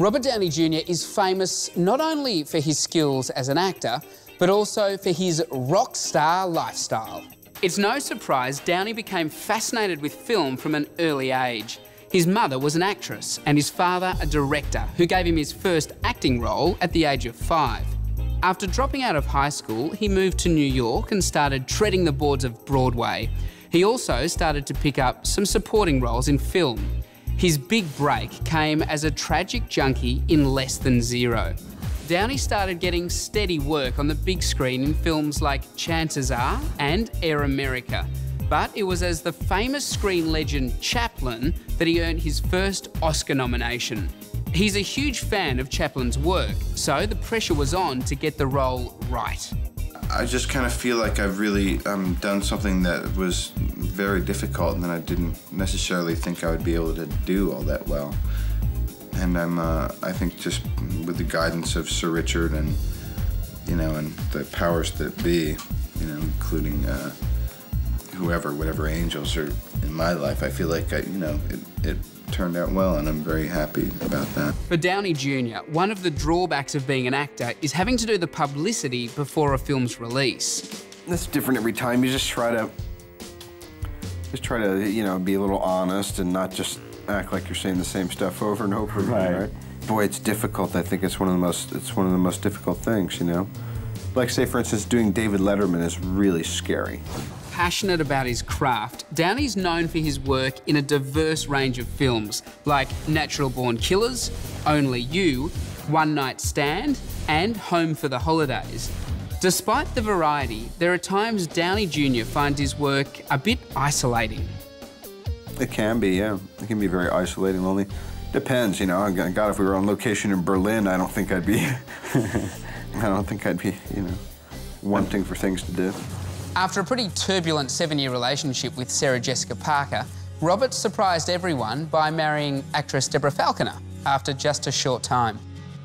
Robert Downey Jr. is famous not only for his skills as an actor, but also for his rock star lifestyle. It's no surprise Downey became fascinated with film from an early age. His mother was an actress and his father a director who gave him his first acting role at the age of 5. After dropping out of high school, he moved to New York and started treading the boards of Broadway. He also started to pick up some supporting roles in film. His big break came as a tragic junkie in Less Than Zero. Downey started getting steady work on the big screen in films like Chances Are and Air America. But it was as the famous screen legend Chaplin that he earned his first Oscar nomination. He's a huge fan of Chaplin's work, so the pressure was on to get the role right. I just kind of feel like I've really done something that was very difficult and that I didn't necessarily think I would be able to do all that well. And I think just with the guidance of Sir Richard and, and the powers that be, including whatever angels are in my life, I feel like it turned out well, and I'm very happy about that. For Downey Jr., one of the drawbacks of being an actor is having to do the publicity before a film's release. That's different every time. You just try to, be a little honest and not just act like you're saying the same stuff over and over again, right? Boy, it's difficult. I think it's one of the most difficult things, Like, say, for instance, doing David Letterman is really scary. Passionate about his craft, Downey's known for his work in a diverse range of films like Natural Born Killers, Only You, One Night Stand, and Home for the Holidays. Despite the variety, there are times Downey Jr. finds his work a bit isolating. It can be, yeah. It can be very isolating, lonely. Depends, God, if we were on location in Berlin, I don't think I'd be, wanting for things to do. After a pretty turbulent 7-year relationship with Sarah Jessica Parker, Robert surprised everyone by marrying actress Deborah Falconer after just a short time.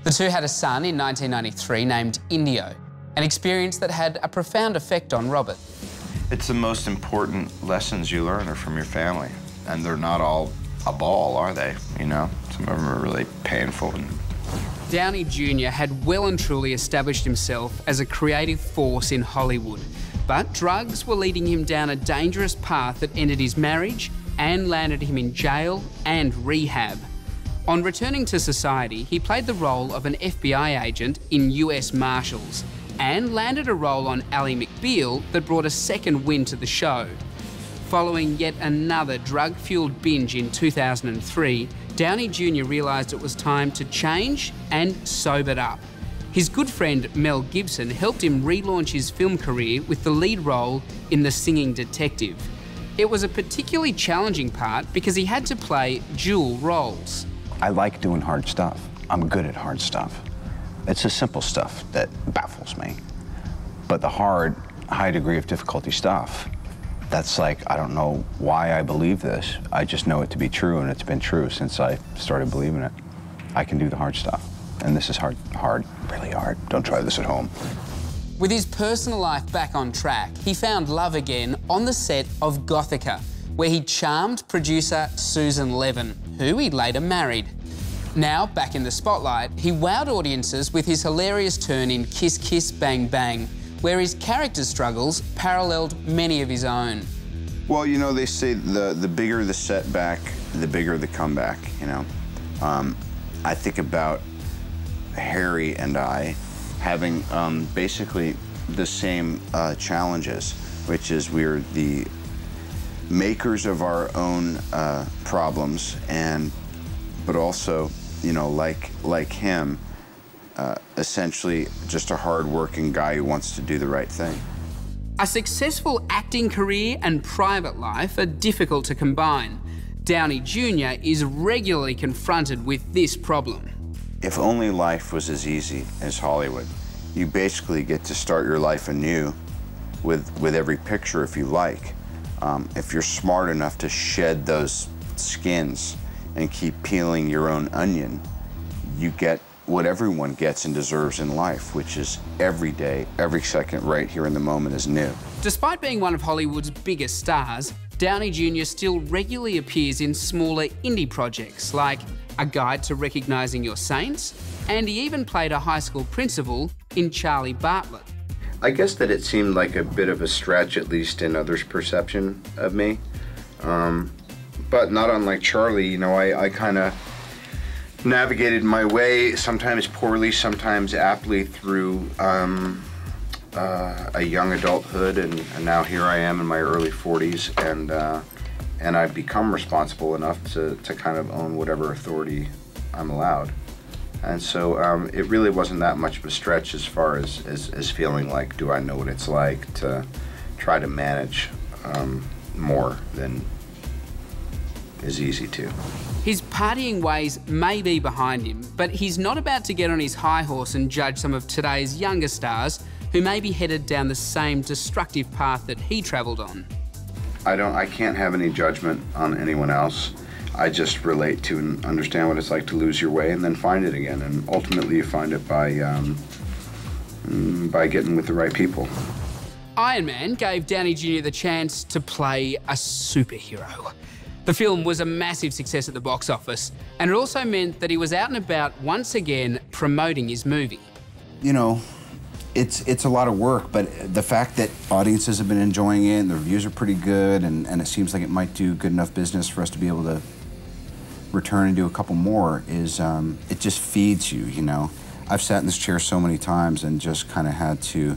The two had a son in 1993 named Indio, an experience that had a profound effect on Robert. It's the most important lessons you learn are from your family, and they're not all a ball, are they? Some of them are really painful. Downey Jr. had well and truly established himself as a creative force in Hollywood. But drugs were leading him down a dangerous path that ended his marriage and landed him in jail and rehab. On returning to society, he played the role of an FBI agent in US Marshals and landed a role on Ally McBeal that brought a second win to the show. Following yet another drug-fueled binge in 2003, Downey Jr. realised it was time to change and sobered up. His good friend Mel Gibson helped him relaunch his film career with the lead role in The Singing Detective. It was a particularly challenging part because he had to play dual roles. I like doing hard stuff. I'm good at hard stuff. It's the simple stuff that baffles me. But the hard, high degree of difficulty stuff, that's like, I don't know why I believe this. I just know it to be true, and it's been true since I started believing it. I can do the hard stuff. And this is hard, really hard. Don't try this at home. With his personal life back on track, he found love again on the set of Gothica, where he charmed producer Susan Levin, who he later married. Now, back in the spotlight, he wowed audiences with his hilarious turn in Kiss Kiss Bang Bang, where his character struggles paralleled many of his own. Well, they say the bigger the setback, the bigger the comeback, I think about Harry and I having basically the same challenges, which is we're the makers of our own problems, but also, like him, essentially just a hard-working guy who wants to do the right thing. A successful acting career and private life are difficult to combine. Downey Jr. is regularly confronted with this problem. If only life was as easy as Hollywood. You basically get to start your life anew with every picture if you like. If you're smart enough to shed those skins and keep peeling your own onion, you get what everyone gets and deserves in life, which is every day, every second right here in the moment is new. Despite being one of Hollywood's biggest stars, Downey Jr. still regularly appears in smaller indie projects like A Guide to Recognising Your Saints, and he even played a high school principal in Charlie Bartlett. I guess that it seemed like a bit of a stretch, at least in others' perception of me. But not unlike Charlie, you know, I kind of navigated my way, sometimes poorly, sometimes aptly, through a young adulthood, and now here I am in my early 40s, and I've become responsible enough to kind of own whatever authority I'm allowed. And so it really wasn't that much of a stretch as far as feeling like, do I know what it's like to try to manage more than is easy to. His partying ways may be behind him, but he's not about to get on his high horse and judge some of today's younger stars who may be headed down the same destructive path that he travelled on. I can't have any judgment on anyone else. I just relate to and understand what it's like to lose your way and then find it again. And ultimately you find it by getting with the right people. Iron Man gave Downey Jr. the chance to play a superhero. The film was a massive success at the box office, and it also meant that he was out and about once again promoting his movie. You know, it's a lot of work, but the fact that audiences have been enjoying it and the reviews are pretty good, and it seems like it might do good enough business for us to be able to return and do a couple more is, it just feeds you, you know. I've sat in this chair so many times and just kind of had to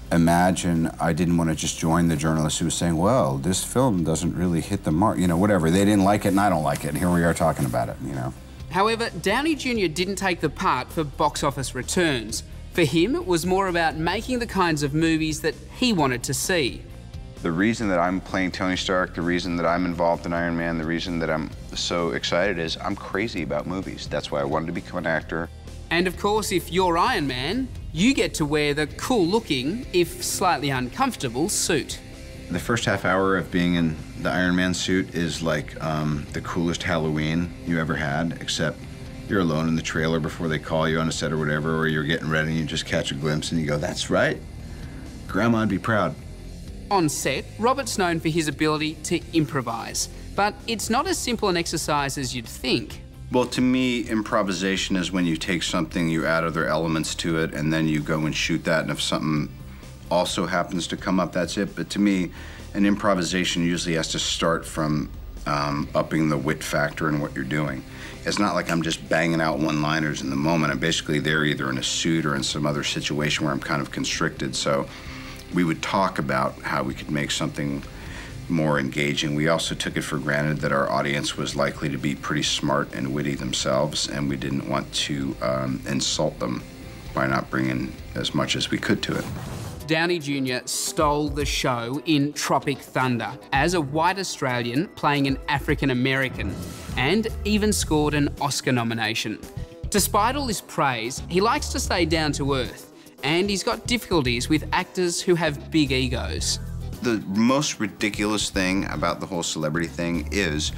imagine I didn't want to just join the journalist who was saying, well, this film doesn't really hit the mark, you know, whatever. They didn't like it and I don't like it, and here we are talking about it, you know. However, Downey Jr. didn't take the part for box office returns. For him, it was more about making the kinds of movies that he wanted to see. The reason that I'm playing Tony Stark, the reason that I'm involved in Iron Man, the reason that I'm so excited is I'm crazy about movies. That's why I wanted to become an actor. And of course, if you're Iron Man, you get to wear the cool-looking, if slightly uncomfortable, suit. The first half hour of being in the Iron Man suit is like the coolest Halloween you ever had, except you're alone in the trailer before they call you on a set or whatever, or you're getting ready and you just catch a glimpse and you go, that's right, Grandma'd be proud. On set, Robert's known for his ability to improvise, but it's not as simple an exercise as you'd think. Well, to me, improvisation is when you take something, you add other elements to it, and then you go and shoot that, and if something also happens to come up, that's it. But to me, an improvisation usually has to start from upping the wit factor in what you're doing. It's not like I'm just banging out one-liners in the moment. I'm basically there either in a suit or in some other situation where I'm kind of constricted. So we would talk about how we could make something more engaging. We also took it for granted that our audience was likely to be pretty smart and witty themselves, and we didn't want to insult them by not bringing as much as we could to it. Downey Jr. stole the show in Tropic Thunder as a white Australian playing an African American, and even scored an Oscar nomination. Despite all this praise, he likes to stay down to earth, and he's got difficulties with actors who have big egos. The most ridiculous thing about the whole celebrity thing is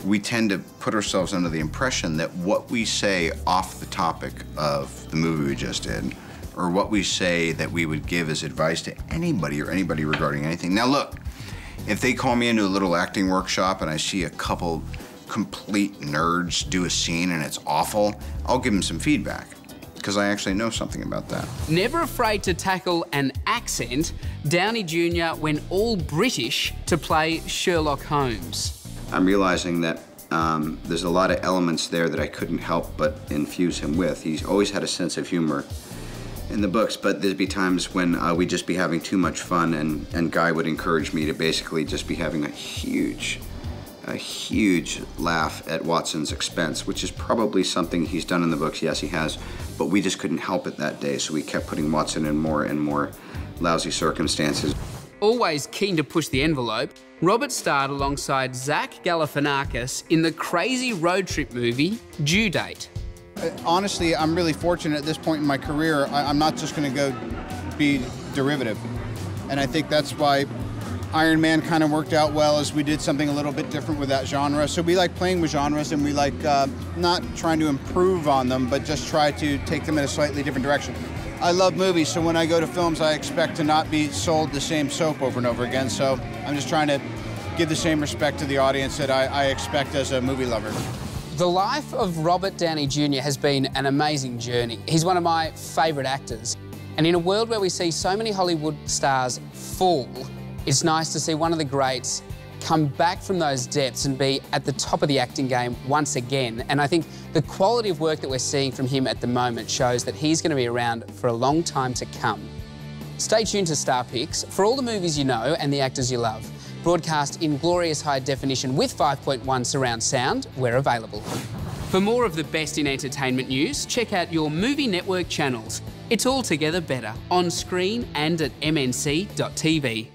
we tend to put ourselves under the impression that what we say off the topic of the movie we just did, or what we say that we would give as advice to anybody or anybody regarding anything. Now look, if they call me into a little acting workshop and I see a couple complete nerds do a scene and it's awful, I'll give them some feedback, because I actually know something about that. Never afraid to tackle an accent, Downey Jr. went all British to play Sherlock Holmes. I'm realizing that there's a lot of elements there that I couldn't help but infuse him with. He's always had a sense of humor in the books, but there'd be times when we'd just be having too much fun, and Guy would encourage me to basically just be having a huge laugh at Watson's expense, which is probably something he's done in the books. Yes, he has, but we just couldn't help it that day, so we kept putting Watson in more and more lousy circumstances. Always keen to push the envelope, Robert starred alongside Zach Galifianakis in the crazy road trip movie Due Date. Honestly, I'm really fortunate at this point in my career. I'm not just going to go be derivative, and I think that's why Iron Man kind of worked out well, as we did something a little bit different with that genre. So we like playing with genres, and we like not trying to improve on them, but just try to take them in a slightly different direction. I love movies, so when I go to films, I expect to not be sold the same soap over and over again. So I'm just trying to give the same respect to the audience that I expect as a movie lover. The life of Robert Downey Jr. has been an amazing journey. He's one of my favourite actors. And in a world where we see so many Hollywood stars fall, it's nice to see one of the greats come back from those depths and be at the top of the acting game once again. And I think the quality of work that we're seeing from him at the moment shows that he's going to be around for a long time to come. Stay tuned to Star Picks for all the movies you know and the actors you love. Broadcast in glorious high definition with 5.1 surround sound where available. For more of the best in entertainment news, check out your Movie Network channels. It's all together better, on screen and at mnc.tv.